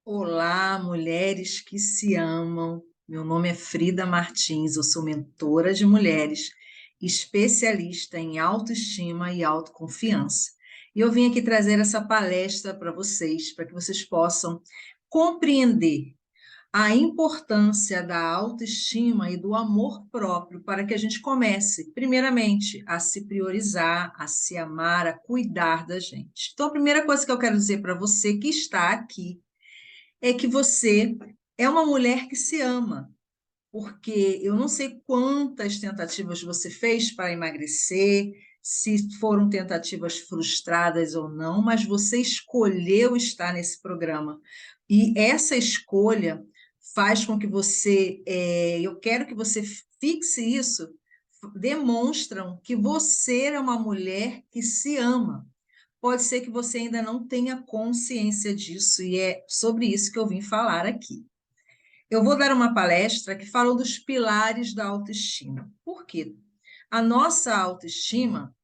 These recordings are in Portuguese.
Olá, mulheres que se amam. Meu nome é Frida Martins, eu sou mentora de mulheres, especialista em autoestima e autoconfiança. E eu vim aqui trazer essa palestra para que vocês possam compreender a importância da autoestima e do amor próprio para que a gente comece, primeiramente, a se priorizar, a se amar, a cuidar da gente. Então, a primeira coisa que eu quero dizer para você que está aqui é que você é uma mulher que se ama, porque eu não sei quantas tentativas você fez para emagrecer, se foram tentativas frustradas ou não, mas você escolheu estar nesse programa. E essa escolha faz com que eu quero que você fixe isso, demonstram que você é uma mulher que se ama. Pode ser que você ainda não tenha consciência disso, e é sobre isso que eu vim falar aqui. Eu vou dar uma palestra que fala dos pilares da autoestima. Por quê? A nossa autoestima,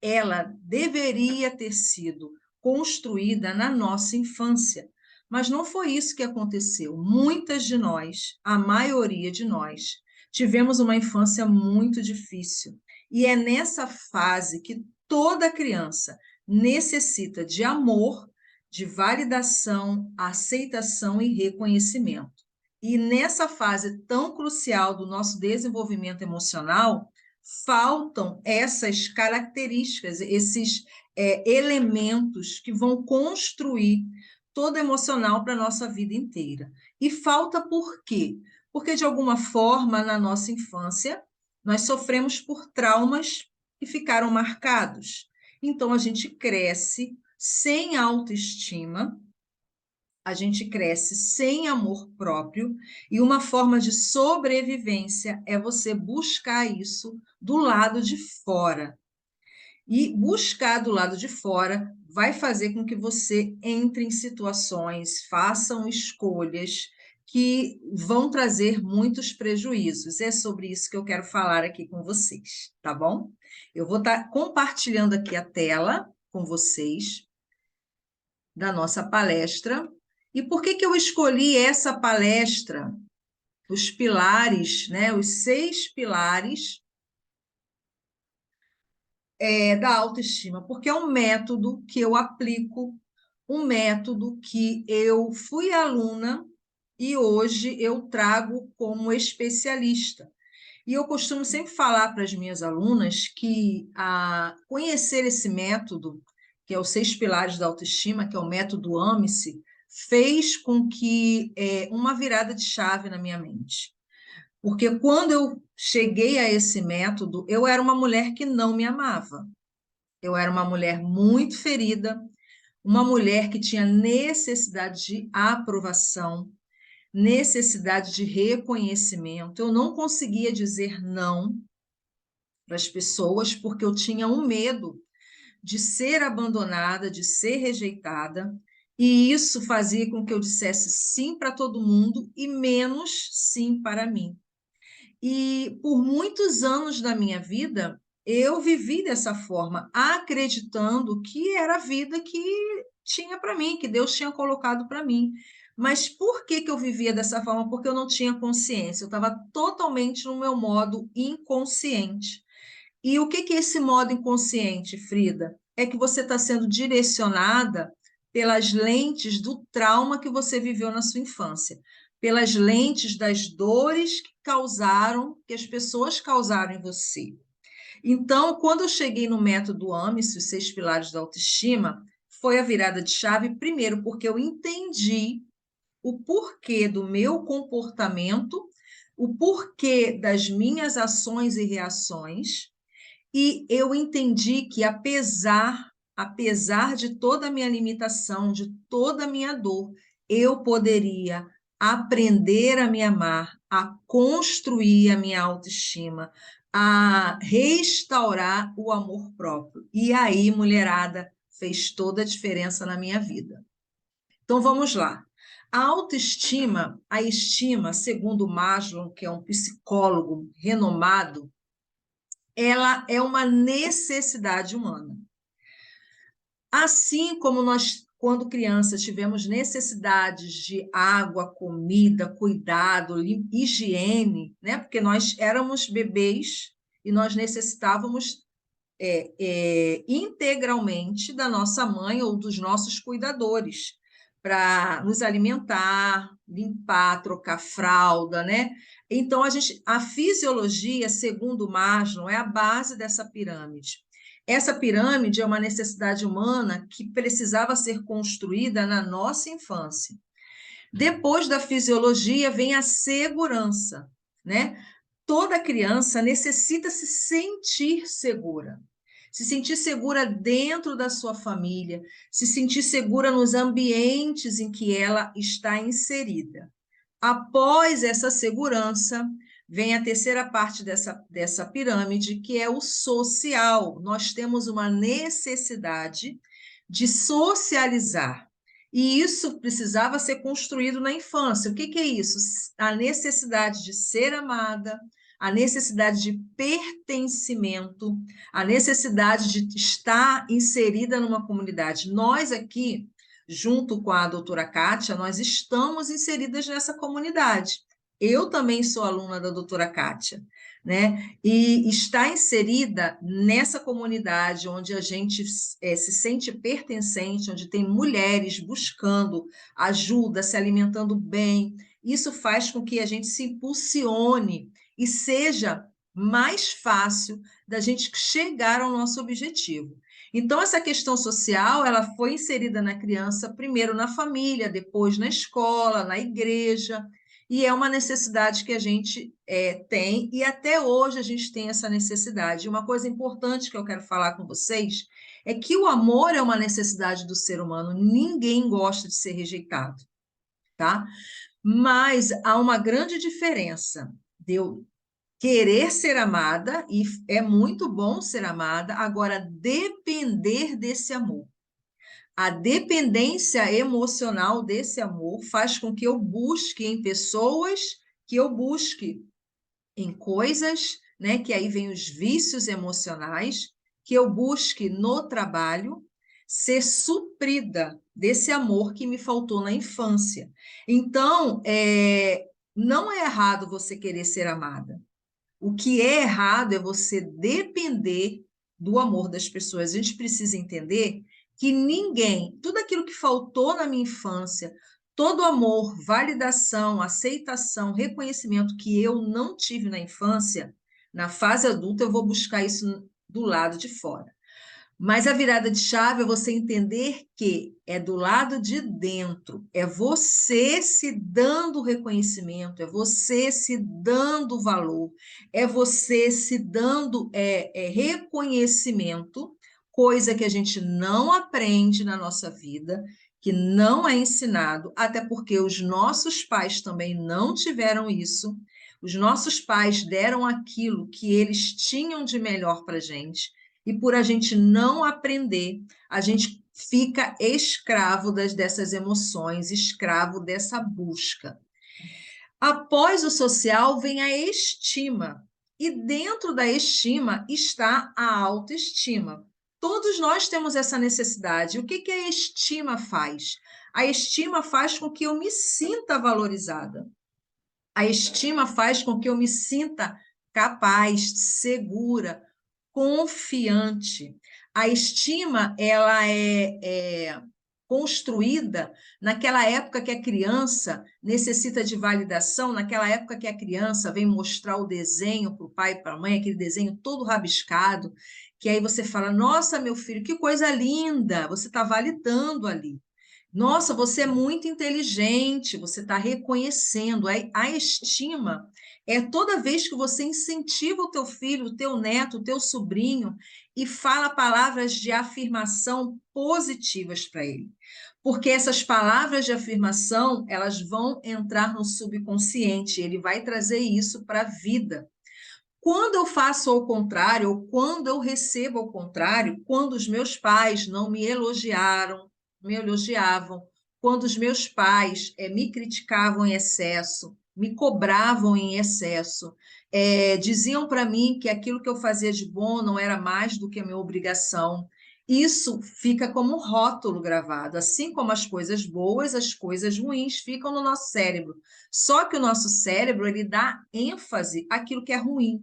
ela deveria ter sido construída na nossa infância, mas não foi isso que aconteceu. Muitas de nós, a maioria de nós, tivemos uma infância muito difícil. E é nessa fase que toda criança necessita de amor, de validação, aceitação e reconhecimento. E nessa fase tão crucial do nosso desenvolvimento emocional, faltam essas características, esses elementos que vão construir todo emocional para a nossa vida inteira. E falta por quê? Porque, de alguma forma, na nossa infância, nós sofremos por traumas que ficaram marcados. Então, a gente cresce sem autoestima, a gente cresce sem amor próprio, e uma forma de sobrevivência é você buscar isso do lado de fora. E buscar do lado de fora vai fazer com que você entre em situações, façam escolhas que vão trazer muitos prejuízos. É sobre isso que eu quero falar aqui com vocês, tá bom? Eu vou estar compartilhando aqui a tela com vocês da nossa palestra. E por que eu escolhi essa palestra? Os pilares, né? Os 6 pilares da autoestima, porque é um método que eu aplico, um método que eu fui aluna e hoje eu trago como especialista. E eu costumo sempre falar para as minhas alunas que conhecer esse método, que é os 6 pilares da autoestima, que é o método AMICE, fez com que uma virada de chave na minha mente. Porque quando eu cheguei a esse método, eu era uma mulher que não me amava. Eu era uma mulher muito ferida, uma mulher que tinha necessidade de aprovação, necessidade de reconhecimento. Eu não conseguia dizer não para as pessoas porque eu tinha um medo de ser abandonada, de ser rejeitada, e isso fazia com que eu dissesse sim para todo mundo e menos sim para mim. E por muitos anos da minha vida, eu vivi dessa forma, acreditando que era a vida que tinha para mim, que Deus tinha colocado para mim. Mas por que eu vivia dessa forma? Porque eu não tinha consciência, eu estava totalmente no meu modo inconsciente. E o que é esse modo inconsciente, Frida? É que você está sendo direcionada pelas lentes do trauma que você viveu na sua infância, pelas lentes das dores que as pessoas causaram em você. Então, quando eu cheguei no método AMIS, os 6 pilares da autoestima, foi a virada de chave, primeiro, porque eu entendi o porquê do meu comportamento, o porquê das minhas ações e reações, e eu entendi que, apesar de toda a minha limitação, de toda a minha dor, eu poderia aprender a me amar, a construir a minha autoestima, a restaurar o amor próprio. E aí, mulherada, fez toda a diferença na minha vida. Então, vamos lá. A autoestima, a estima, segundo Maslow, que é um psicólogo renomado, ela é uma necessidade humana. Assim como nós, quando crianças, tivemos necessidades de água, comida, cuidado, higiene, né? Porque nós éramos bebês e nós necessitávamos integralmente da nossa mãe ou dos nossos cuidadores para nos alimentar, limpar, trocar fralda, né? Então a fisiologia, segundo Maslow, é a base dessa pirâmide. Essa pirâmide é uma necessidade humana que precisava ser construída na nossa infância. Depois da fisiologia vem a segurança, né? Toda criança necessita se sentir segura. Se sentir segura dentro da sua família, se sentir segura nos ambientes em que ela está inserida. Após essa segurança, vem a terceira parte dessa pirâmide, que é o social. Nós temos uma necessidade de socializar. E isso precisava ser construído na infância. O que é isso? A necessidade de ser amada, a necessidade de pertencimento, a necessidade de estar inserida numa comunidade. Nós aqui, junto com a doutora Kátia, nós estamos inseridas nessa comunidade. Eu também sou aluna da doutora Kátia, né? E está inserida nessa comunidade onde a gente se sente pertencente, onde tem mulheres buscando ajuda, se alimentando bem. Isso faz com que a gente se impulsione e seja mais fácil da gente chegar ao nosso objetivo. Então, essa questão social, ela foi inserida na criança, primeiro na família, depois na escola, na igreja, e é uma necessidade que a gente tem, e até hoje a gente tem essa necessidade. Uma coisa importante que eu quero falar com vocês é que o amor é uma necessidade do ser humano, ninguém gosta de ser rejeitado, tá? Mas há uma grande diferença de eu querer ser amada, e é muito bom ser amada, agora depender desse amor. A dependência emocional desse amor faz com que eu busque em pessoas, que eu busque em coisas, né, que aí vem os vícios emocionais, que eu busque no trabalho ser suprida desse amor que me faltou na infância. Então, não é errado você querer ser amada. O que é errado é você depender do amor das pessoas. A gente precisa entender que ninguém, tudo aquilo que faltou na minha infância, todo amor, validação, aceitação, reconhecimento que eu não tive na infância, na fase adulta, eu vou buscar isso do lado de fora. Mas a virada de chave é você entender que é do lado de dentro, é você se dando reconhecimento, é você se dando valor, é você se dando reconhecimento, coisa que a gente não aprende na nossa vida, que não é ensinado, até porque os nossos pais também não tiveram isso. Os nossos pais deram aquilo que eles tinham de melhor para a gente. E por a gente não aprender, a gente fica escravo dessas emoções, escravo dessa busca. Após o social vem a estima, e dentro da estima está a autoestima. Todos nós temos essa necessidade. O que a estima faz? A estima faz com que eu me sinta valorizada. A estima faz com que eu me sinta capaz, segura, confiante. A estima, ela é construída naquela época que a criança necessita de validação, naquela época que a criança vem mostrar o desenho para o pai e para a mãe, aquele desenho todo rabiscado, que aí você fala, nossa, meu filho, que coisa linda, você está validando ali. Nossa, você é muito inteligente, você está reconhecendo. A estima é toda vez que você incentiva o teu filho, o teu neto, o teu sobrinho e fala palavras de afirmação positivas para ele. Porque essas palavras de afirmação, elas vão entrar no subconsciente, ele vai trazer isso para a vida. Quando eu faço ao contrário, ou quando eu recebo ao contrário, quando os meus pais não me elogiaram, me elogiavam, quando os meus pais me criticavam em excesso, me cobravam em excesso, diziam para mim que aquilo que eu fazia de bom não era mais do que a minha obrigação. Isso fica como rótulo gravado, assim como as coisas boas, as coisas ruins ficam no nosso cérebro. Só que o nosso cérebro, ele dá ênfase àquilo que é ruim.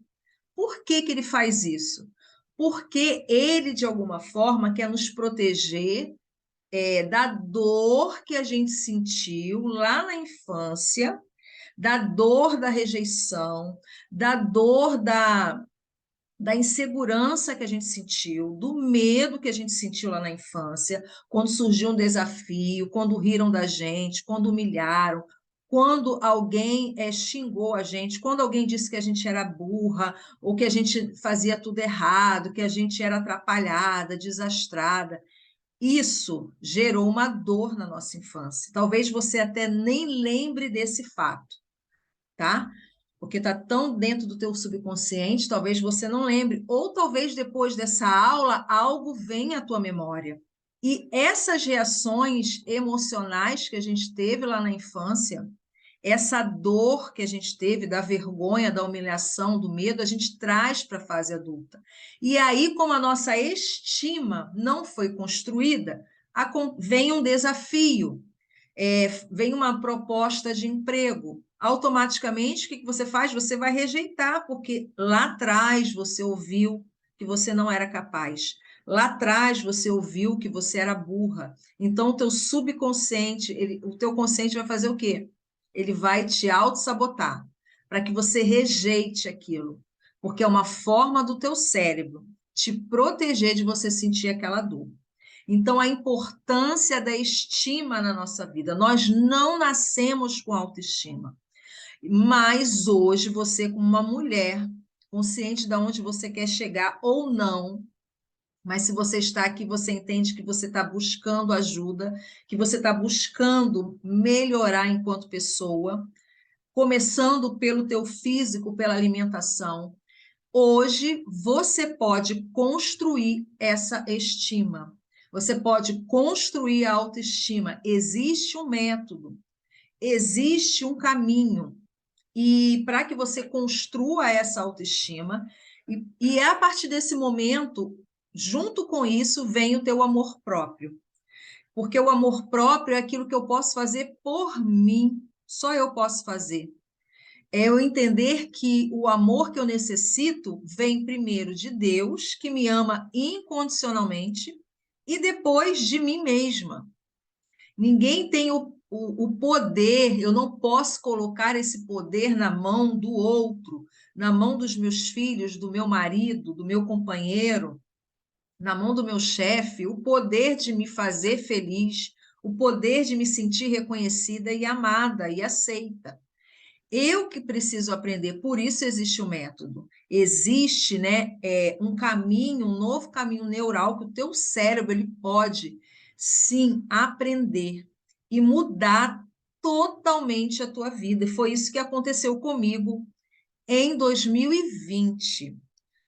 Por que que ele faz isso? Porque ele, de alguma forma, quer nos proteger da dor que a gente sentiu lá na infância, da dor da rejeição, da dor da insegurança que a gente sentiu, do medo que a gente sentiu lá na infância, quando surgiu um desafio, quando riram da gente, quando humilharam, quando alguém xingou a gente, quando alguém disse que a gente era burra, ou que a gente fazia tudo errado, que a gente era atrapalhada, desastrada. Isso gerou uma dor na nossa infância. Talvez você até nem lembre desse fato, tá? Porque está tão dentro do teu subconsciente, talvez você não lembre, ou talvez depois dessa aula algo venha à tua memória. E essas reações emocionais que a gente teve lá na infância, essa dor que a gente teve, da vergonha, da humilhação, do medo, a gente traz para a fase adulta. E aí, como a nossa estima não foi construída, vem um desafio, vem uma proposta de emprego. Automaticamente, o que você faz? Você vai rejeitar, porque lá atrás você ouviu que você não era capaz. Lá atrás você ouviu que você era burra. Então, o teu subconsciente, o teu consciente vai fazer o quê? Ele vai te auto-sabotar para que você rejeite aquilo, porque é uma forma do teu cérebro te proteger de você sentir aquela dor. Então, a importância da estima na nossa vida. Nós não nascemos com autoestima, mas hoje você, como uma mulher, consciente de onde você quer chegar ou não, mas se você está aqui, você entende que você está buscando ajuda, que você está buscando melhorar enquanto pessoa, começando pelo teu físico, pela alimentação. Hoje você pode construir essa estima. Você pode construir a autoestima. Existe um método, existe um caminho. E para que você construa essa autoestima, e é a partir desse momento, junto com isso, vem o teu amor próprio. Porque o amor próprio é aquilo que eu posso fazer por mim, só eu posso fazer. É eu entender que o amor que eu necessito vem primeiro de Deus, que me ama incondicionalmente, e depois de mim mesma. Ninguém tem o poder, eu não posso colocar esse poder na mão do outro, na mão dos meus filhos, do meu marido, do meu companheiro, na mão do meu chefe, o poder de me fazer feliz, o poder de me sentir reconhecida e amada e aceita. Eu que preciso aprender, por isso existe o método. Existe, né, um caminho, um novo caminho neural que o teu cérebro ele pode sim aprender e mudar totalmente a tua vida. E foi isso que aconteceu comigo em 2020.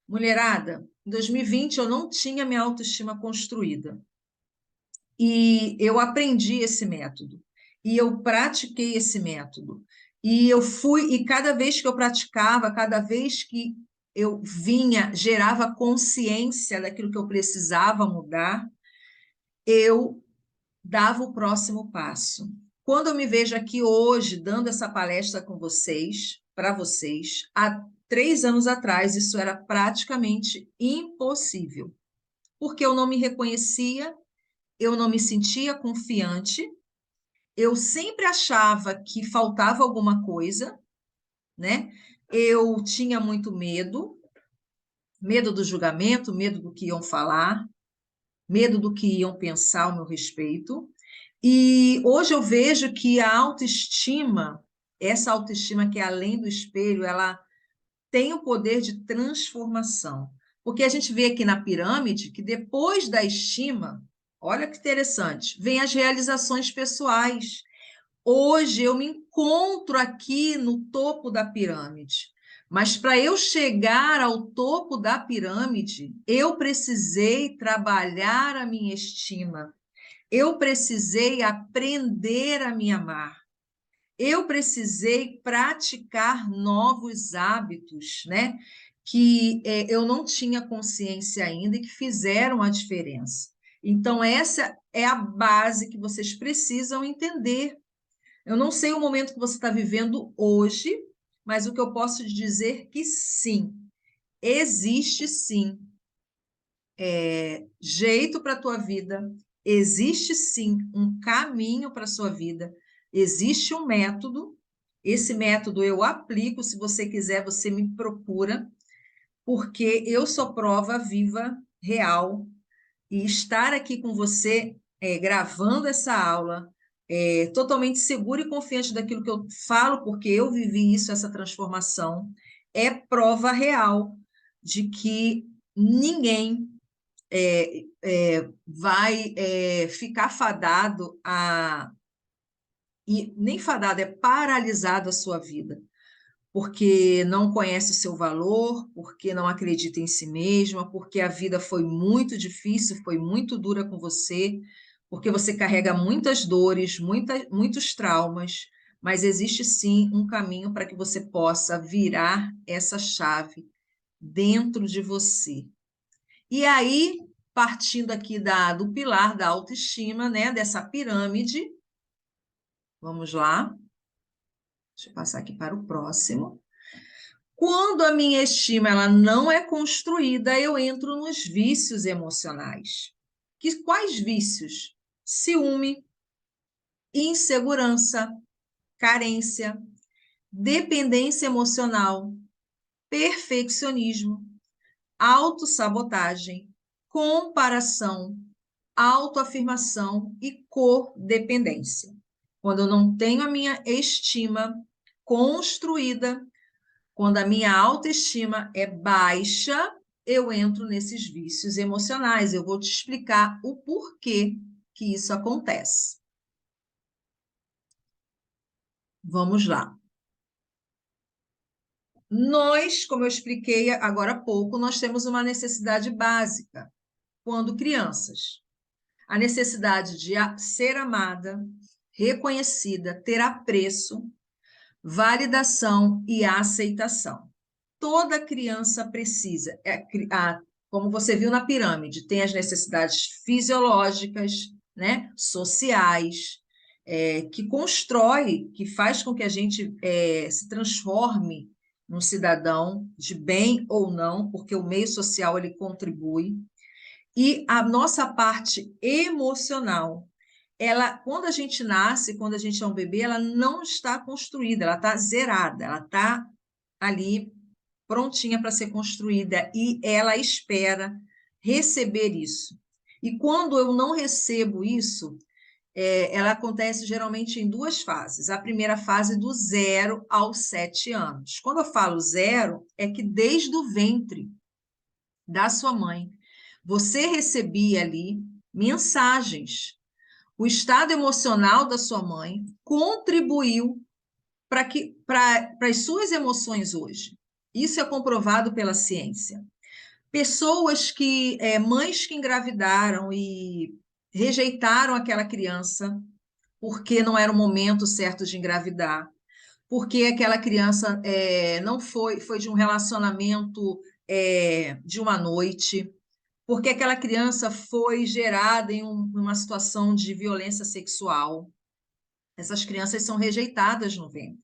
Mulherada, em 2020 eu não tinha minha autoestima construída. E eu aprendi esse método. E eu pratiquei esse método. E eu fui, e cada vez que eu praticava, cada vez que eu vinha, gerava consciência daquilo que eu precisava mudar, eu dava o próximo passo. Quando eu me vejo aqui hoje dando essa palestra com vocês, para vocês, há 3 anos atrás, isso era praticamente impossível, porque eu não me reconhecia, eu não me sentia confiante, eu sempre achava que faltava alguma coisa, né? Eu tinha muito medo, medo do julgamento, medo do que iam falar, medo do que iam pensar ao meu respeito. E hoje eu vejo que a autoestima, essa autoestima que é além do espelho, ela tem o poder de transformação. Porque a gente vê aqui na pirâmide que depois da estima, olha que interessante, vem as realizações pessoais. Hoje eu me encontro aqui no topo da pirâmide, mas para eu chegar ao topo da pirâmide, eu precisei trabalhar a minha estima, eu precisei aprender a me amar, eu precisei praticar novos hábitos, né? que eu não tinha consciência ainda e que fizeram a diferença. Então, essa é a base que vocês precisam entender. Eu não sei o momento que você está vivendo hoje, mas o que eu posso dizer é que sim, existe sim jeito para a tua vida, existe sim um caminho para a sua vida, existe um método. Esse método eu aplico, se você quiser, você me procura, porque eu sou prova viva, real, e estar aqui com você, gravando essa aula, totalmente seguro e confiante daquilo que eu falo, porque eu vivi isso, essa transformação, é prova real de que ninguém vai ficar fadado a. E nem fadado, é paralisado a sua vida, porque não conhece o seu valor, porque não acredita em si mesma, porque a vida foi muito difícil, foi muito dura com você, porque você carrega muitas dores, muitos traumas, mas existe sim um caminho para que você possa virar essa chave dentro de você. E aí, partindo aqui do pilar da autoestima, né, dessa pirâmide, vamos lá, deixa eu passar aqui para o próximo. Quando a minha estima ela não é construída, eu entro nos vícios emocionais. Quais vícios? Ciúme, insegurança, carência, dependência emocional, perfeccionismo, autossabotagem, comparação, autoafirmação e codependência. Quando eu não tenho a minha estima construída, quando a minha autoestima é baixa, eu entro nesses vícios emocionais. Eu vou te explicar o porquê que isso acontece. Vamos lá. Nós, como eu expliquei agora há pouco, nós temos uma necessidade básica quando crianças. A necessidade de ser amada, reconhecida, ter apreço, validação e aceitação. Toda criança precisa, como você viu na pirâmide, tem as necessidades fisiológicas, né, sociais, que constrói, que faz com que a gente se transforme num cidadão de bem ou não, porque o meio social ele contribui. E a nossa parte emocional, ela, quando a gente nasce, quando a gente é um bebê, ela não está construída, ela está zerada, ela está ali prontinha para ser construída e ela espera receber isso. E quando eu não recebo isso, ela acontece geralmente em duas fases. A primeira fase do 0 aos 7 anos. Quando eu falo 0, é que desde o ventre da sua mãe, você recebia ali mensagens. O estado emocional da sua mãe contribuiu para as suas emoções hoje. Isso é comprovado pela ciência. Pessoas mães que engravidaram e rejeitaram aquela criança porque não era o momento certo de engravidar, porque aquela criança não foi de um relacionamento de uma noite, porque aquela criança foi gerada em uma situação de violência sexual. Essas crianças são rejeitadas no ventre.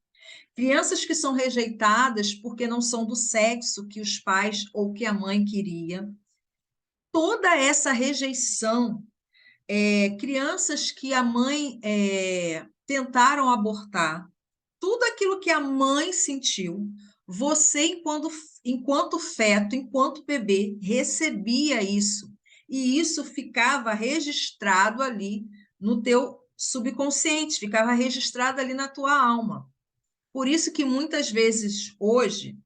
Crianças que são rejeitadas porque não são do sexo que os pais ou que a mãe queria. Toda essa rejeição, crianças que a mãe tentaram abortar, tudo aquilo que a mãe sentiu, você, enquanto feto, enquanto bebê, recebia isso. E isso ficava registrado ali no teu subconsciente, ficava registrado ali na tua alma. Por isso que muitas vezes hoje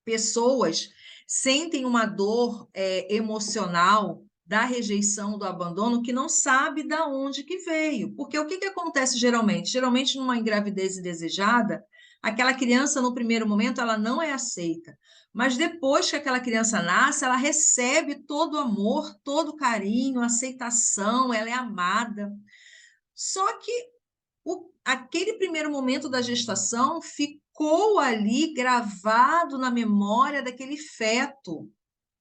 pessoas sentem uma dor emocional da rejeição, do abandono, que não sabe de onde que veio. Porque o que acontece geralmente? Geralmente, numa gravidez indesejada, aquela criança, no primeiro momento, ela não é aceita. Mas depois que aquela criança nasce, ela recebe todo o amor, todo o carinho, aceitação, ela é amada. Só que aquele primeiro momento da gestação ficou ficou ali gravado na memória daquele feto.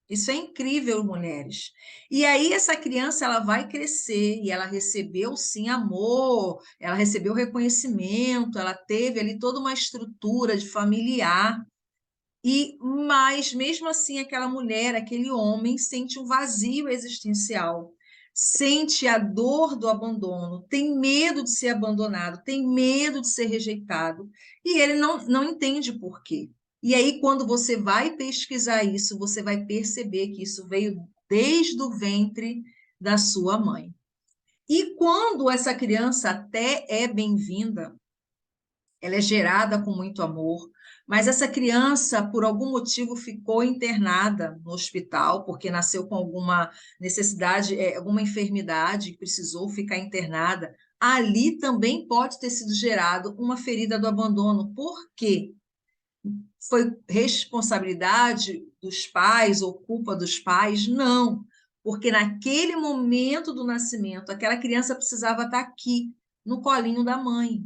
Isso é incrível, mulheres. E aí essa criança ela vai crescer e ela recebeu sim amor, ela recebeu reconhecimento, ela teve ali toda uma estrutura de familiar. Mas mesmo assim aquela mulher, aquele homem sente um vazio existencial, sente a dor do abandono, tem medo de ser abandonado, tem medo de ser rejeitado, e ele não entende por quê. E aí, quando você vai pesquisar isso, você vai perceber que isso veio desde o ventre da sua mãe. E quando essa criança até é bem-vinda, ela é gerada com muito amor, mas essa criança, por algum motivo, ficou internada no hospital, porque nasceu com alguma necessidade, alguma enfermidade, precisou ficar internada. Ali também pode ter sido gerado uma ferida do abandono. Por quê? Foi responsabilidade dos pais ou culpa dos pais? Não, porque naquele momento do nascimento, aquela criança precisava estar aqui, no colinho da mãe.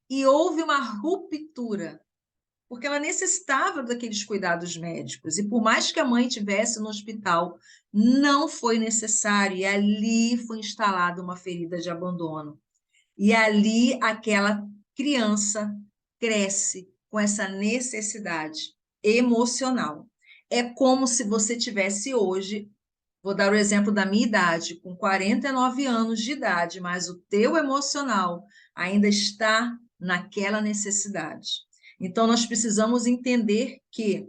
E houve uma ruptura, porque ela necessitava daqueles cuidados médicos. E por mais que a mãe tivesse no hospital, não foi necessário. E ali foi instalada uma ferida de abandono. E ali aquela criança cresce com essa necessidade emocional. É como se você tivesse hoje, vou dar o exemplo da minha idade, com 49 anos de idade, mas o teu emocional ainda está naquela necessidade. Então, nós precisamos entender que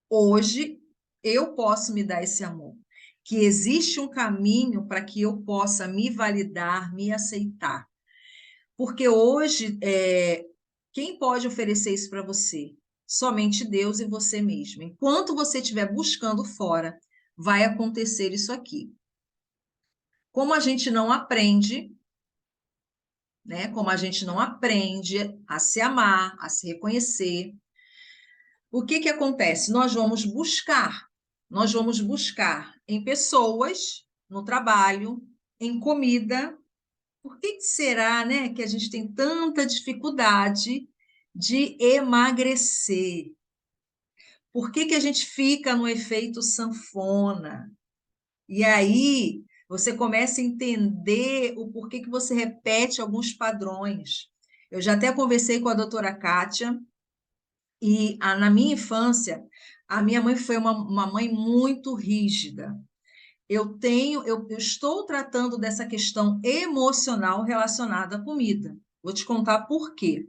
hoje eu posso me dar esse amor, que existe um caminho para que eu possa me validar, me aceitar. Porque hoje, quem pode oferecer isso para você? Somente Deus e você mesmo. Enquanto você estiver buscando fora, vai acontecer isso aqui. Como a gente não aprende, né? Como a gente não aprende a se amar, a se reconhecer, o que que acontece? Nós vamos buscar em pessoas, no trabalho, em comida. Por que que será, né, que a gente tem tanta dificuldade de emagrecer? Por que que a gente fica no efeito sanfona? E aí você começa a entender o porquê que você repete alguns padrões. Eu já até conversei com a doutora Kátia, e na minha infância, a minha mãe foi uma mãe muito rígida. Eu estou tratando dessa questão emocional relacionada à comida. Vou te contar por quê.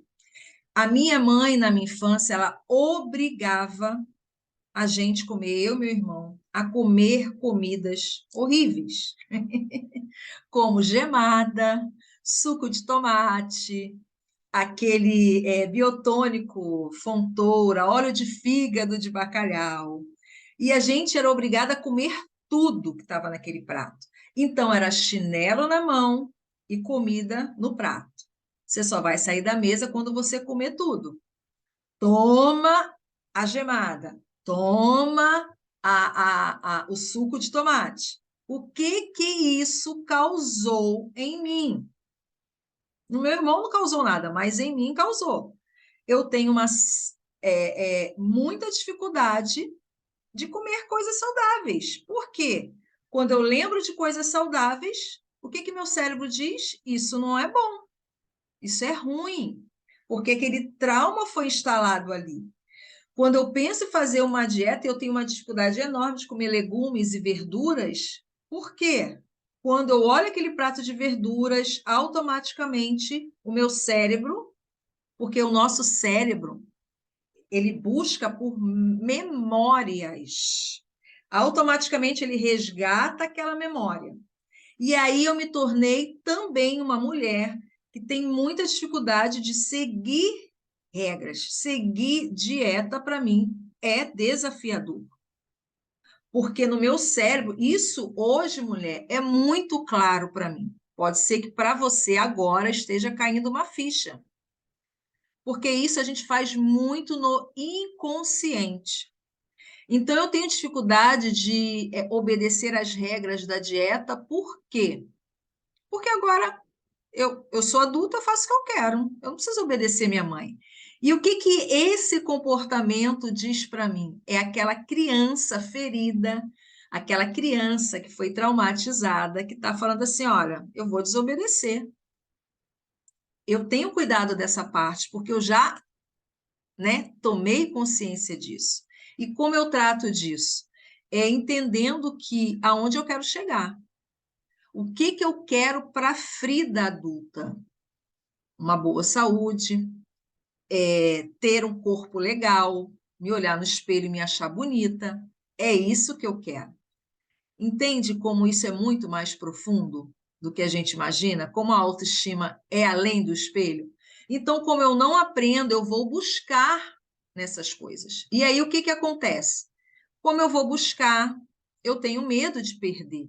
A minha mãe, na minha infância, ela obrigava a gente comer, eu e meu irmão, a comer comidas horríveis, como gemada, suco de tomate, aquele biotônico Fontoura, óleo de fígado de bacalhau. E a gente era obrigada a comer tudo que estava naquele prato. Então, era chinelo na mão e comida no prato. Você só vai sair da mesa quando você comer tudo. Toma a gemada, toma o suco de tomate. O que que isso causou em mim? No meu irmão não causou nada, mas em mim causou. Eu tenho muita dificuldade de comer coisas saudáveis. Por quê? Quando eu lembro de coisas saudáveis, o que que meu cérebro diz? Isso não é bom, isso é ruim, porque aquele trauma foi instalado ali. Quando eu penso em fazer uma dieta, eu tenho uma dificuldade enorme de comer legumes e verduras. Por quê? Quando eu olho aquele prato de verduras, automaticamente o meu cérebro, porque o nosso cérebro, ele busca por memórias. Automaticamente ele resgata aquela memória. E aí eu me tornei também uma mulher que tem muita dificuldade de seguir regras. Seguir dieta, para mim, é desafiador. Porque no meu cérebro, isso hoje, mulher, é muito claro para mim. Pode ser que para você agora esteja caindo uma ficha. Porque isso a gente faz muito no inconsciente. Então, eu tenho dificuldade de obedecer às regras da dieta, por quê? Porque agora eu sou adulta, eu faço o que eu quero. Eu não preciso obedecer minha mãe. E o que que esse comportamento diz para mim? É aquela criança ferida, aquela criança que foi traumatizada, que está falando assim: olha, eu vou desobedecer. Eu tenho cuidado dessa parte, porque eu já, né, tomei consciência disso. E como eu trato disso? É entendendo que aonde eu quero chegar. O que que eu quero para a Frida adulta? Uma boa saúde, ter um corpo legal, me olhar no espelho e me achar bonita. É isso que eu quero. Entende como isso é muito mais profundo do que a gente imagina? Como a autoestima é além do espelho? Então, como eu não aprendo, eu vou buscar nessas coisas. E aí, o que que acontece? Como eu vou buscar, eu tenho medo de perder,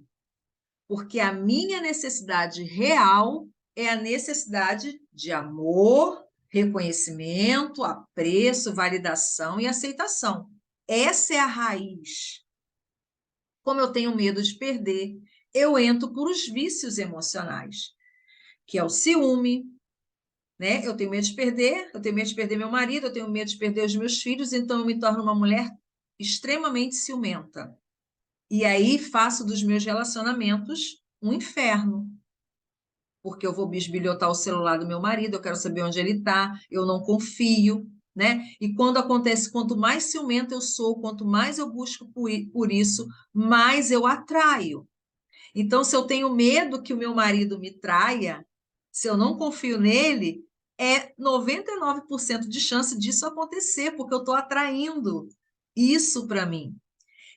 porque a minha necessidade real é a necessidade de amor, reconhecimento, apreço, validação e aceitação. Essa é a raiz. Como eu tenho medo de perder, eu entro por os vícios emocionais, que é o ciúme, né? Eu tenho medo de perder, eu tenho medo de perder meu marido, eu tenho medo de perder os meus filhos, então eu me torno uma mulher extremamente ciumenta. E aí faço dos meus relacionamentos um inferno, porque eu vou bisbilhotar o celular do meu marido, eu quero saber onde ele está, eu não confio, né? E quando acontece, quanto mais ciumenta eu sou, quanto mais eu busco por isso, mais eu atraio. Então, se eu tenho medo que o meu marido me traia, se eu não confio nele, é 99% de chance disso acontecer, porque eu estou atraindo isso para mim.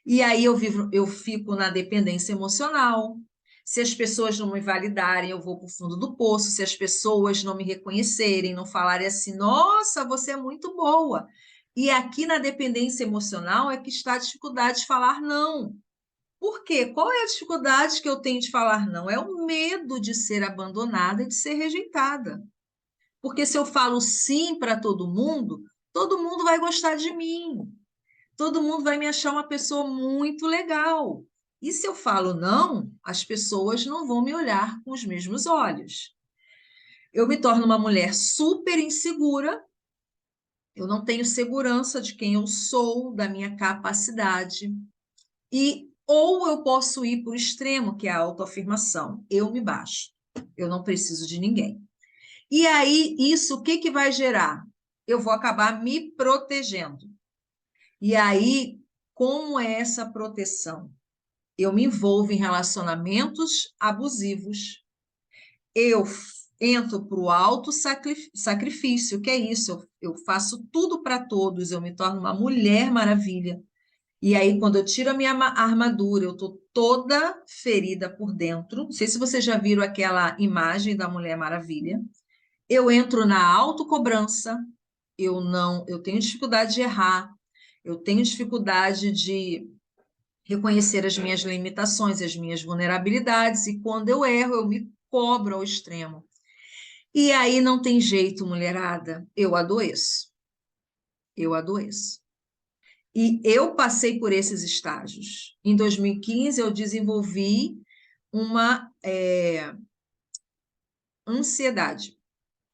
E aí eu fico na dependência emocional. Se as pessoas não me validarem, eu vou para o fundo do poço. Se as pessoas não me reconhecerem, não falarem assim, nossa, você é muito boa. E aqui na dependência emocional é que está a dificuldade de falar não. Por quê? Qual é a dificuldade que eu tenho de falar não? É o medo de ser abandonada e de ser rejeitada. Porque se eu falo sim para todo mundo vai gostar de mim. Todo mundo vai me achar uma pessoa muito legal. E se eu falo não, as pessoas não vão me olhar com os mesmos olhos. Eu me torno uma mulher super insegura, eu não tenho segurança de quem eu sou, da minha capacidade. E ou eu posso ir para o extremo, que é a autoafirmação. Eu me baixo. Eu não preciso de ninguém. E aí, isso o que que vai gerar? Eu vou acabar me protegendo. E aí, como é essa proteção? Eu me envolvo em relacionamentos abusivos. Eu entro para o auto-sacrifício, que é isso, eu faço tudo para todos, eu me torno uma mulher maravilha. E aí, quando eu tiro a minha armadura, eu estou toda ferida por dentro. Não sei se vocês já viram aquela imagem da Mulher Maravilha. Eu entro na autocobrança, eu tenho dificuldade de errar, eu tenho dificuldade de reconhecer as minhas limitações, as minhas vulnerabilidades, e quando eu erro, eu me cobro ao extremo. E aí não tem jeito, mulherada, eu adoeço. Eu adoeço. E eu passei por esses estágios. Em 2015, eu desenvolvi uma ansiedade,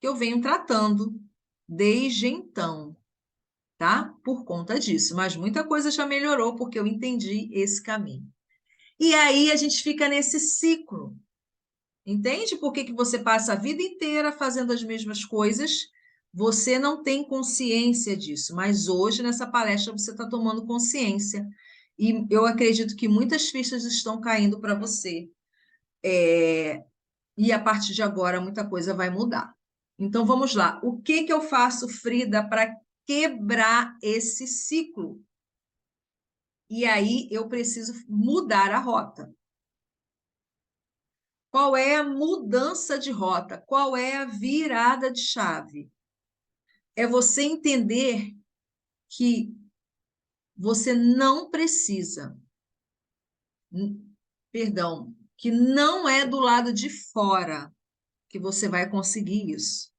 que eu venho tratando desde então, tá? Por conta disso. Mas muita coisa já melhorou, porque eu entendi esse caminho. E aí a gente fica nesse ciclo. Entende por que que você passa a vida inteira fazendo as mesmas coisas? Você não tem consciência disso, mas hoje, nessa palestra, você está tomando consciência. E eu acredito que muitas fichas estão caindo para você. E a partir de agora, muita coisa vai mudar. Então, vamos lá. O que que eu faço, Frida, para quebrar esse ciclo? E aí eu preciso mudar a rota. Qual é a mudança de rota? Qual é a virada de chave? É você entender que você não precisa, perdão, que não é do lado de fora que você vai conseguir isso.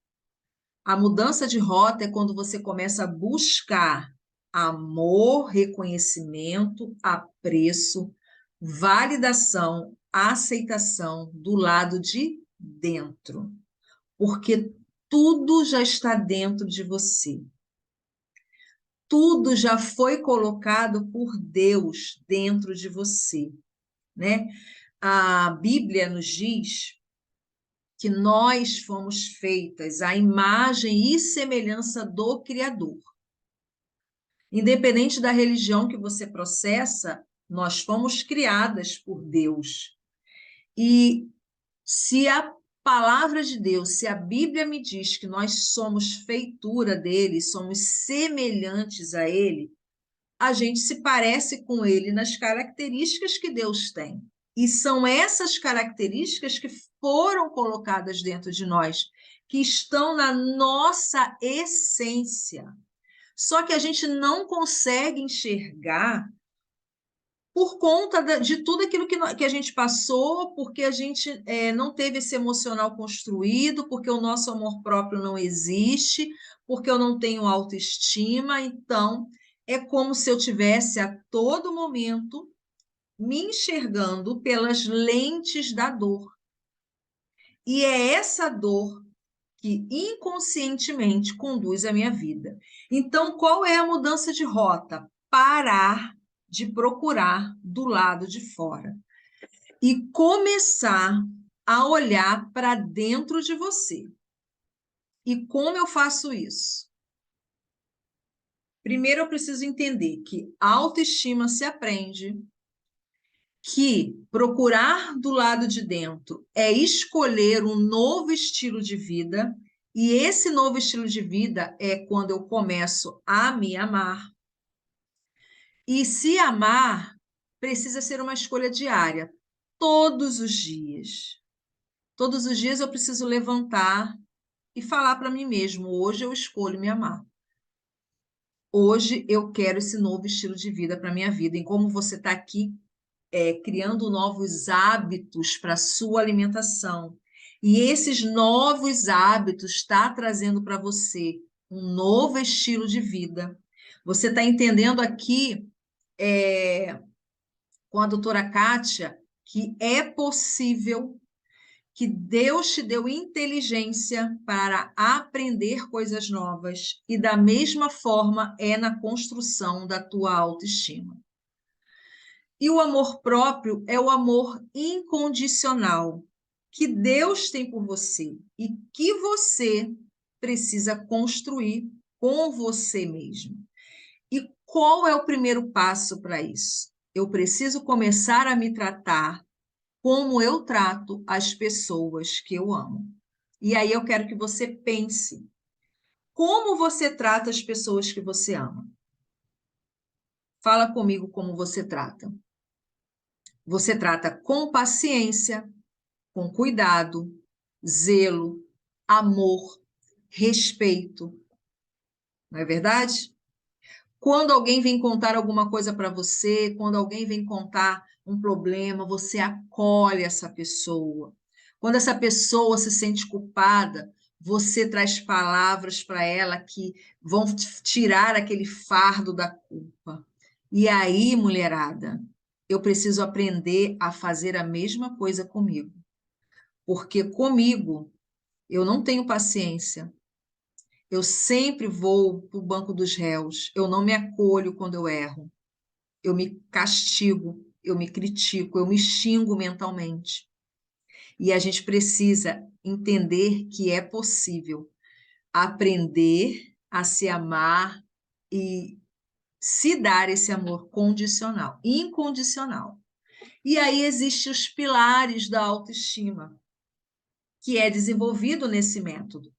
A mudança de rota é quando você começa a buscar amor, reconhecimento, apreço, validação, aceitação do lado de dentro. Porque tudo já está dentro de você. tudo já foi colocado por Deus dentro de você, né? A Bíblia nos diz que nós fomos feitas à imagem e semelhança do Criador. Independente da religião que você processa, nós fomos criadas por Deus. E se a palavra de Deus, se a Bíblia me diz que nós somos feitura dele, somos semelhantes a ele, a gente se parece com ele nas características que Deus tem. E são essas características que foram colocadas dentro de nós, que estão na nossa essência. Só que a gente não consegue enxergar por conta de tudo aquilo que a gente passou, porque a gente não teve esse emocional construído, porque o nosso amor próprio não existe, porque eu não tenho autoestima. Então, é como se eu tivesse a todo momento me enxergando pelas lentes da dor. E é essa dor que inconscientemente conduz a minha vida. Então, qual é a mudança de rota? Parar de procurar do lado de fora e começar a olhar para dentro de você. E como eu faço isso? Primeiro, eu preciso entender que autoestima se aprende, que procurar do lado de dentro é escolher um novo estilo de vida, e esse novo estilo de vida é quando eu começo a me amar. E se amar precisa ser uma escolha diária, todos os dias. Todos os dias eu preciso levantar e falar para mim mesmo: hoje eu escolho me amar. Hoje eu quero esse novo estilo de vida para minha vida. E como você está aqui criando novos hábitos para a sua alimentação. E esses novos hábitos está trazendo para você um novo estilo de vida. Você está entendendo aqui, com a doutora Kátia, que é possível, que Deus te deu inteligência para aprender coisas novas, e da mesma forma é na construção da tua autoestima. E o amor próprio é o amor incondicional que Deus tem por você e que você precisa construir com você mesmo. E qual é o primeiro passo para isso? Eu preciso começar a me tratar como eu trato as pessoas que eu amo. E aí eu quero que você pense: como você trata as pessoas que você ama? Fala comigo como você trata. Você trata com paciência, com cuidado, zelo, amor, respeito. Não é verdade? Quando alguém vem contar alguma coisa para você, quando alguém vem contar um problema, você acolhe essa pessoa. Quando essa pessoa se sente culpada, você traz palavras para ela que vão tirar aquele fardo da culpa. E aí, mulherada, eu preciso aprender a fazer a mesma coisa comigo. Porque comigo eu não tenho paciência. Eu sempre vou para o banco dos réus. Eu não me acolho quando eu erro. Eu me castigo, eu me critico, eu me xingo mentalmente. E a gente precisa entender que é possível aprender a se amar e se dar esse amor condicional, incondicional. E aí existem os pilares da autoestima, que é desenvolvido nesse método.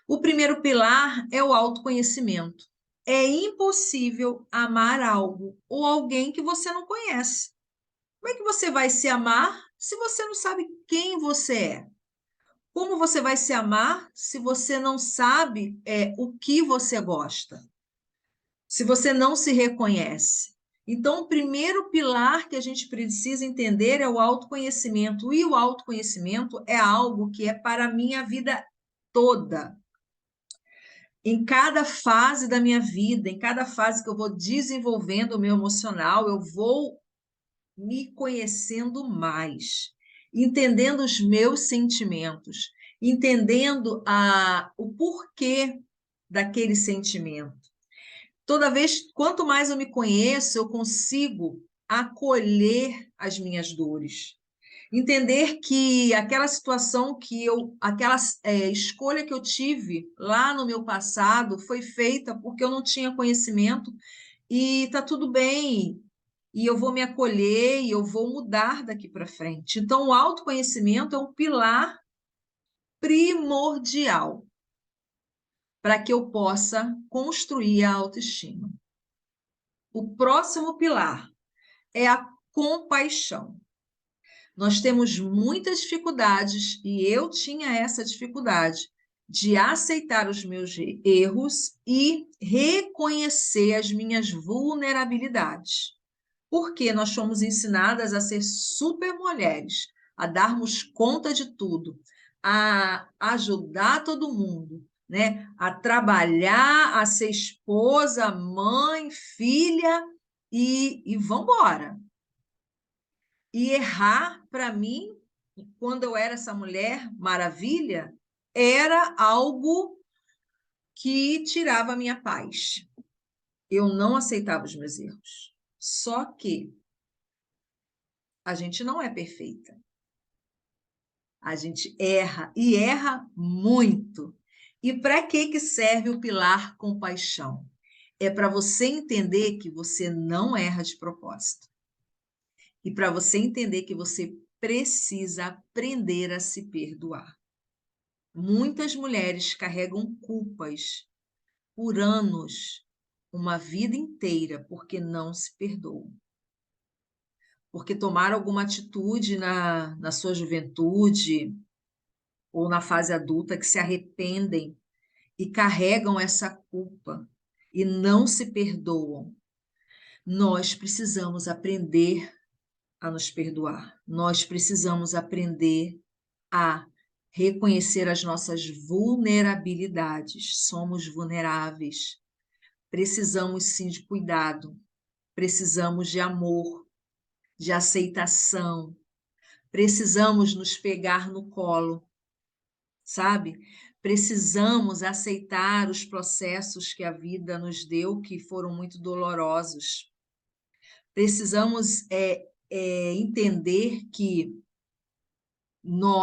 O primeiro pilar é o autoconhecimento. É impossível amar algo ou alguém que você não conhece. Como é que você vai se amar se você não sabe quem você é? Como você vai se amar se você não sabe o que você gosta? Se você não se reconhece? Então, o primeiro pilar que a gente precisa entender é o autoconhecimento. E o autoconhecimento é algo que é para a minha vida toda. Em cada fase da minha vida, em cada fase que eu vou desenvolvendo o meu emocional, eu vou me conhecendo mais, entendendo os meus sentimentos, entendendo o porquê daquele sentimento. Toda vez, quanto mais eu me conheço, eu consigo acolher as minhas dores. Entender que aquela situação aquela escolha que eu tive lá no meu passado foi feita porque eu não tinha conhecimento e está tudo bem. E eu vou me acolher e eu vou mudar daqui para frente. Então, o autoconhecimento é um pilar primordial para que eu possa construir a autoestima. O próximo pilar é a compaixão. Nós temos muitas dificuldades, e eu tinha essa dificuldade, de aceitar os meus erros e reconhecer as minhas vulnerabilidades. Porque nós fomos ensinadas a ser super mulheres, a darmos conta de tudo, a ajudar todo mundo, né? A trabalhar, a ser esposa, mãe, filha e vamos embora. E errar, para mim, quando eu era essa mulher maravilha, era algo que tirava a minha paz. Eu não aceitava os meus erros. Só que a gente não é perfeita. A gente erra e erra muito. E para que serve o pilar compaixão? É para você entender que você não erra de propósito. E para você entender que você precisa aprender a se perdoar. Muitas mulheres carregam culpas por anos, uma vida inteira, porque não se perdoam. Porque tomaram alguma atitude na sua juventude ou na fase adulta que se arrependem e carregam essa culpa e não se perdoam. Nós precisamos aprender a nos perdoar. Nós precisamos aprender a reconhecer as nossas vulnerabilidades. Somos vulneráveis. Precisamos sim de cuidado. Precisamos de amor, de aceitação. Precisamos nos pegar no colo, sabe? Precisamos aceitar os processos que a vida nos deu, que foram muito dolorosos. Precisamos entender que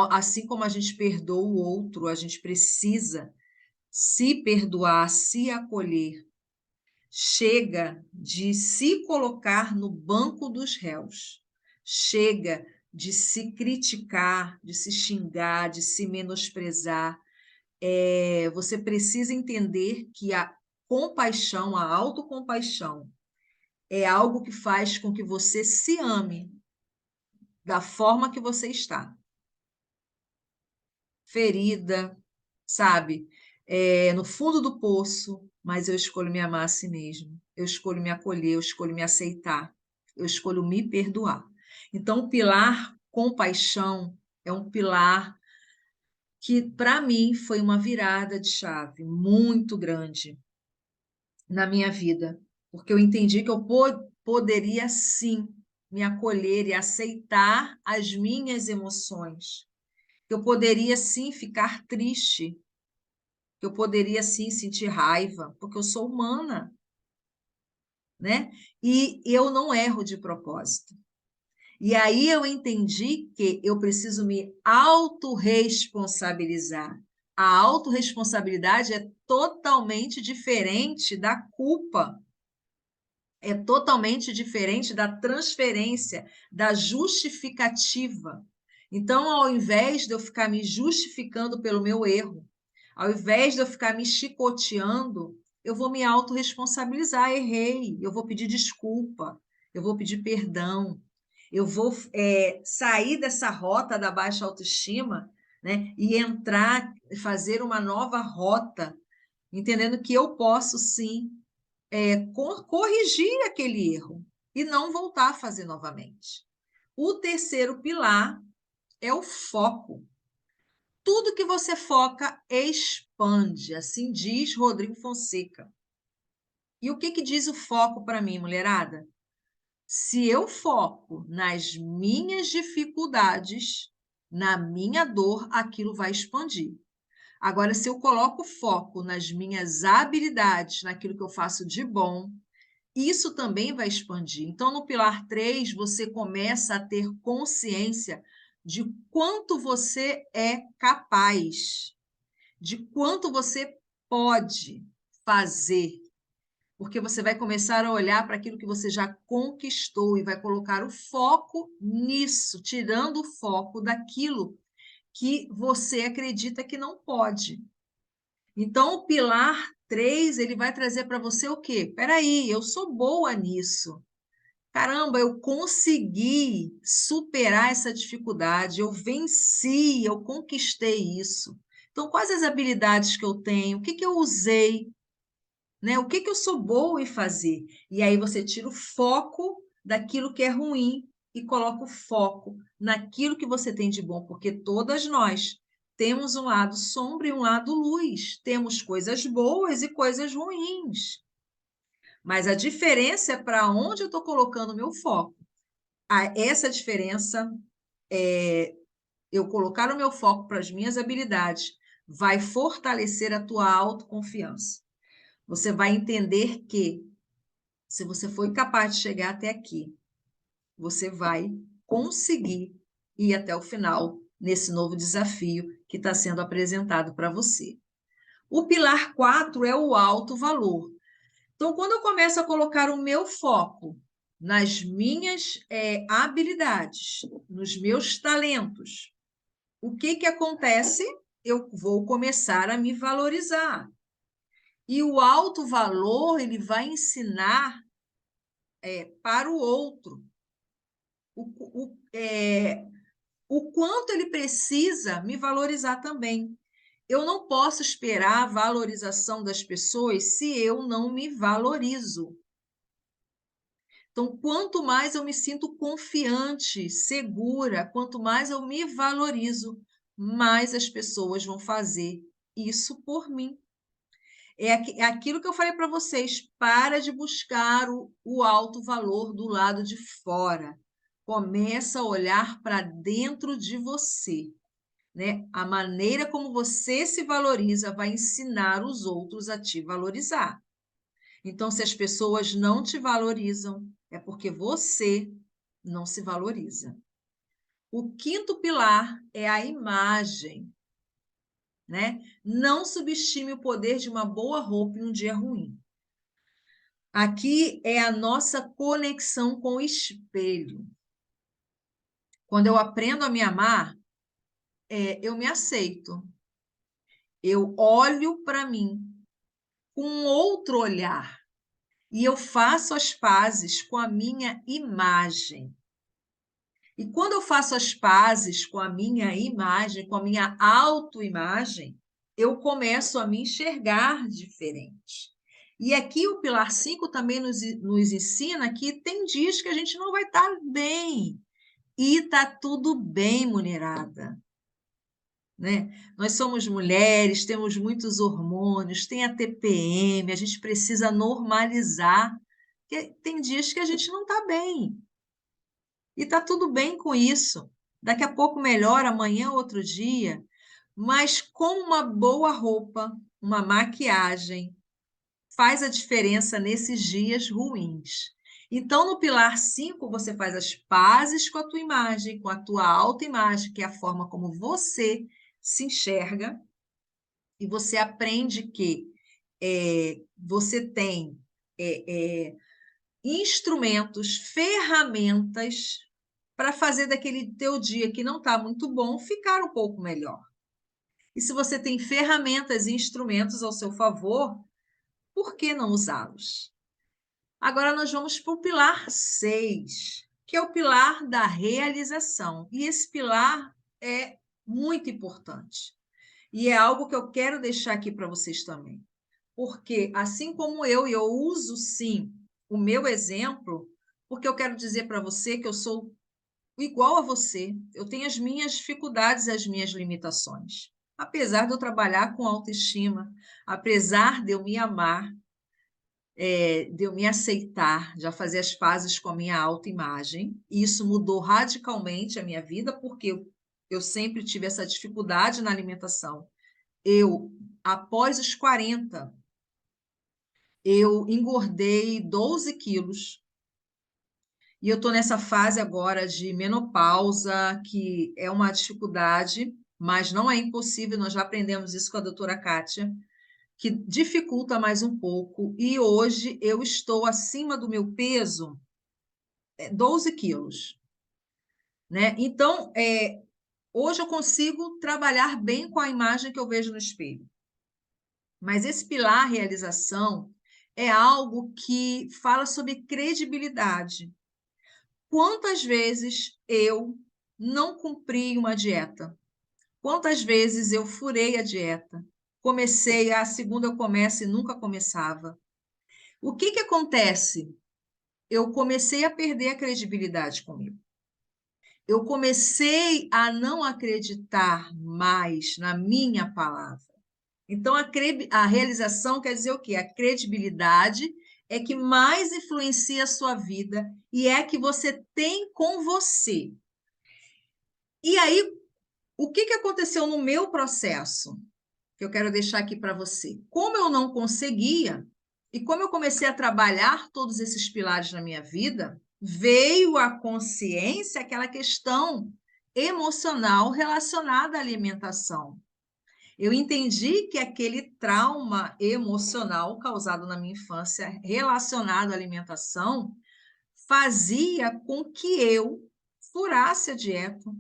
assim como a gente perdoa o outro, a gente precisa se perdoar, se acolher. Chega de se colocar no banco dos réus. Chega de se criticar, de se xingar, de se menosprezar. Você precisa entender que a compaixão, a autocompaixão, é algo que faz com que você se ame da forma que você está. Ferida, sabe? No fundo do poço, mas eu escolho me amar a si mesmo. Eu escolho me acolher, eu escolho me aceitar. Eu escolho me perdoar. Então, o pilar compaixão é um pilar que, para mim, foi uma virada de chave muito grande na minha vida, porque eu entendi que eu poderia sim me acolher e aceitar as minhas emoções, que eu poderia sim ficar triste, que eu poderia sim sentir raiva, porque eu sou humana, né? E eu não erro de propósito. E aí eu entendi que eu preciso me autorresponsabilizar. A autorresponsabilidade é totalmente diferente da culpa. É totalmente diferente da transferência, da justificativa. Então, ao invés de eu ficar me justificando pelo meu erro, ao invés de eu ficar me chicoteando, eu vou me autorresponsabilizar. Errei, eu vou pedir desculpa, eu vou pedir perdão, eu vou sair dessa rota da baixa autoestima, né, e entrar, fazer uma nova rota, entendendo que eu posso sim corrigir aquele erro e não voltar a fazer novamente. O terceiro pilar é o foco. Tudo que você foca expande, assim diz Rodrigo Fonseca. E o que diz o foco para mim, mulherada? Se eu foco nas minhas dificuldades, na minha dor, aquilo vai expandir. Agora, se eu coloco foco nas minhas habilidades, naquilo que eu faço de bom, isso também vai expandir. Então, no pilar 3, você começa a ter consciência de quanto você é capaz, de quanto você pode fazer, porque você vai começar a olhar para aquilo que você já conquistou e vai colocar o foco nisso, tirando o foco daquilo que você acredita que não pode. Então, o pilar 3 ele vai trazer para você o quê? Espera aí, eu sou boa nisso. Caramba, eu consegui superar essa dificuldade, eu venci, eu conquistei isso. Então, quais as habilidades que eu tenho? O que que eu usei? Né? O que que eu sou boa em fazer? E aí você tira o foco daquilo que é ruim e coloca o foco naquilo que você tem de bom, porque todas nós temos um lado sombra e um lado luz, temos coisas boas e coisas ruins. Mas a diferença é para onde eu estou colocando o meu foco. Essa diferença, eu colocar o meu foco para as minhas habilidades, vai fortalecer a tua autoconfiança. Você vai entender que se você foi capaz de chegar até aqui, você vai conseguir ir até o final nesse novo desafio que está sendo apresentado para você. O pilar 4 é o alto valor. Então, quando eu começo a colocar o meu foco nas minhas habilidades, nos meus talentos, o que que acontece? Eu vou começar a me valorizar. E o alto valor, ele vai ensinar para o outro o quanto ele precisa me valorizar também. Eu não posso esperar a valorização das pessoas se eu não me valorizo. Então, quanto mais eu me sinto confiante, segura, quanto mais eu me valorizo, mais as pessoas vão fazer isso por mim. É aquilo que eu falei para vocês: para de buscar o alto valor do lado de fora. Começa a olhar para dentro de você. Né? A maneira como você se valoriza vai ensinar os outros a te valorizar. Então, se as pessoas não te valorizam, é porque você não se valoriza. O quinto pilar é a imagem. Né? Não subestime o poder de uma boa roupa em um dia ruim. Aqui é a nossa conexão com o espelho. Quando eu aprendo a me amar, eu me aceito. Eu olho para mim com um outro olhar e eu faço as pazes com a minha imagem. E quando eu faço as pazes com a minha imagem, com a minha autoimagem, eu começo a me enxergar diferente. E aqui o pilar 5 também nos ensina que tem dias que a gente não vai estar bem. E está tudo bem, mulherada. Né? Nós somos mulheres, temos muitos hormônios, tem a TPM, a gente precisa normalizar. Tem dias que a gente não está bem. E está tudo bem com isso. Daqui a pouco melhora, amanhã outro dia. Mas com uma boa roupa, uma maquiagem, faz a diferença nesses dias ruins. Então, no pilar 5, você faz as pazes com a tua imagem, com a tua autoimagem, que é a forma como você se enxerga, e você aprende que você tem instrumentos, ferramentas para fazer daquele teu dia que não está muito bom ficar um pouco melhor. E se você tem ferramentas e instrumentos ao seu favor, por que não usá-los? Agora nós vamos para o pilar 6, que é o pilar da realização. E esse pilar é muito importante. E é algo que eu quero deixar aqui para vocês também. Porque, assim como eu uso sim o meu exemplo, porque eu quero dizer para você que eu sou igual a você, eu tenho as minhas dificuldades, as minhas limitações. Apesar de eu trabalhar com autoestima, apesar de eu me amar, de eu me aceitar, já fazer as pazes com a minha autoimagem, e isso mudou radicalmente a minha vida, porque eu sempre tive essa dificuldade na alimentação. após os 40, eu engordei 12 quilos. E eu estou nessa fase agora de menopausa, que é uma dificuldade, mas não é impossível, nós já aprendemos isso com a doutora Kátia, que dificulta mais um pouco. E hoje eu estou acima do meu peso, 12 quilos. Né? Então, hoje eu consigo trabalhar bem com a imagem que eu vejo no espelho. Mas esse pilar realização é algo que fala sobre credibilidade. Quantas vezes eu não cumpri uma dieta? Quantas vezes eu furei a dieta? Comecei, a segunda eu começo e nunca começava. O que acontece? Eu comecei a perder a credibilidade comigo. Eu comecei a não acreditar mais na minha palavra. Então, a realização quer dizer o quê? A credibilidade é que mais influencia a sua vida e é que você tem com você. E aí, o que aconteceu no meu processo? Que eu quero deixar aqui para você. Como eu não conseguia, e como eu comecei a trabalhar todos esses pilares na minha vida, veio a consciência, aquela questão emocional relacionada à alimentação. Eu entendi que aquele trauma emocional causado na minha infância, relacionado à alimentação, fazia com que eu furasse a dieta,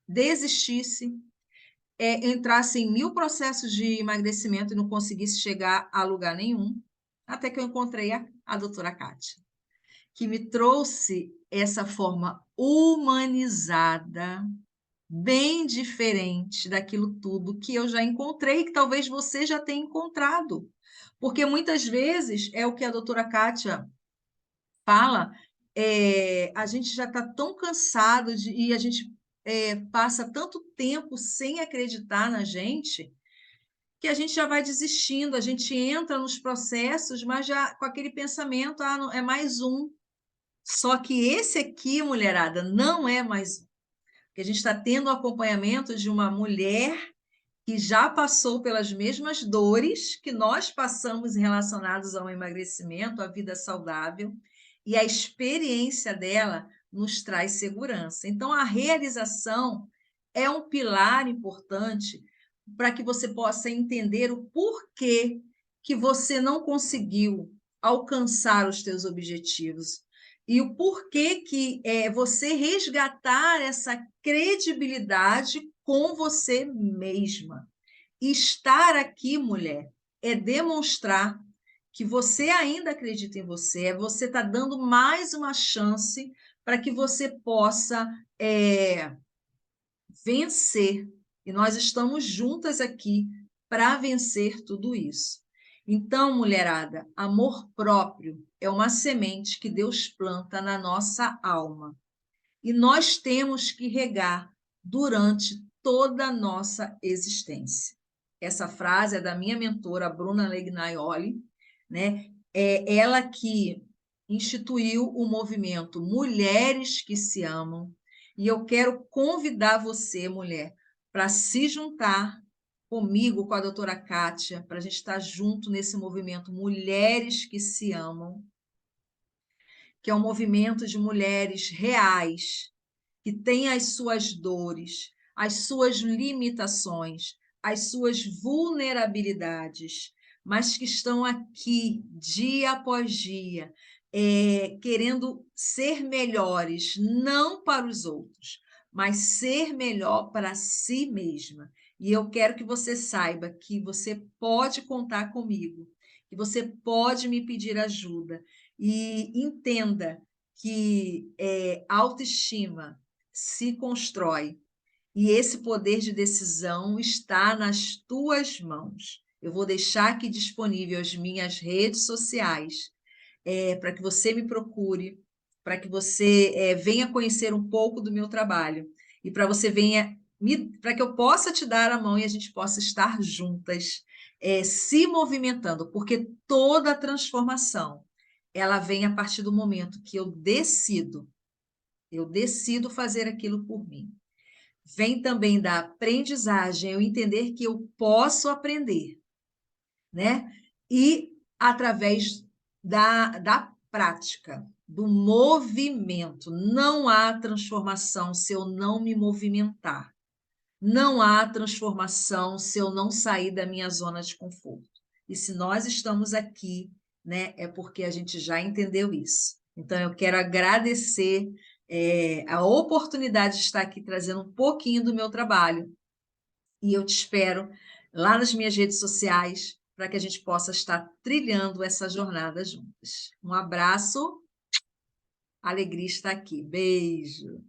desistisse, entrasse em 1000 processos de emagrecimento e não conseguisse chegar a lugar nenhum, até que eu encontrei a doutora Kátia, que me trouxe essa forma humanizada, bem diferente daquilo tudo que eu já encontrei, que talvez você já tenha encontrado. Porque muitas vezes é o que a doutora Kátia fala, a gente já está tão cansado e a gente passa tanto tempo sem acreditar na gente, que a gente já vai desistindo, a gente entra nos processos, mas já com aquele pensamento, não, é mais um. Só que esse aqui, mulherada, não é mais um. Porque a gente está tendo o acompanhamento de uma mulher que já passou pelas mesmas dores que nós passamos relacionados ao emagrecimento, à vida saudável, e a experiência dela nos traz segurança. Então, a realização é um pilar importante para que você possa entender o porquê que você não conseguiu alcançar os seus objetivos e o porquê que você resgatar essa credibilidade com você mesma. Estar aqui, mulher, é demonstrar que você ainda acredita em você, você está dando mais uma chance para que você possa vencer. E nós estamos juntas aqui para vencer tudo isso. Então, mulherada, amor próprio é uma semente que Deus planta na nossa alma. E nós temos que regar durante toda a nossa existência. Essa frase é da minha mentora, Bruna Legnaioli, né? É ela que instituiu o movimento Mulheres que se Amam. E eu quero convidar você, mulher, para se juntar comigo, com a doutora Kátia, para a gente estar junto nesse movimento Mulheres que se Amam, que é um movimento de mulheres reais, que têm as suas dores, as suas limitações, as suas vulnerabilidades, mas que estão aqui dia após dia, querendo ser melhores, não para os outros, mas ser melhor para si mesma. E eu quero que você saiba que você pode contar comigo, que você pode me pedir ajuda e entenda que autoestima se constrói e esse poder de decisão está nas tuas mãos. Eu vou deixar aqui disponível as minhas redes sociais para que você me procure, para que você venha conhecer um pouco do meu trabalho e para você venha para que eu possa te dar a mão e a gente possa estar juntas se movimentando, porque toda a transformação ela vem a partir do momento que eu decido fazer aquilo por mim. vem também da aprendizagem, eu entender que eu posso aprender, né? E através da prática, do movimento. Não há transformação se eu não me movimentar. Não há transformação se eu não sair da minha zona de conforto. E se nós estamos aqui, né, é porque a gente já entendeu isso. Então, eu quero agradecer a oportunidade de estar aqui trazendo um pouquinho do meu trabalho. E eu te espero lá nas minhas redes sociais para que a gente possa estar trilhando essa jornada juntas. Um abraço, alegria estar aqui. Beijo.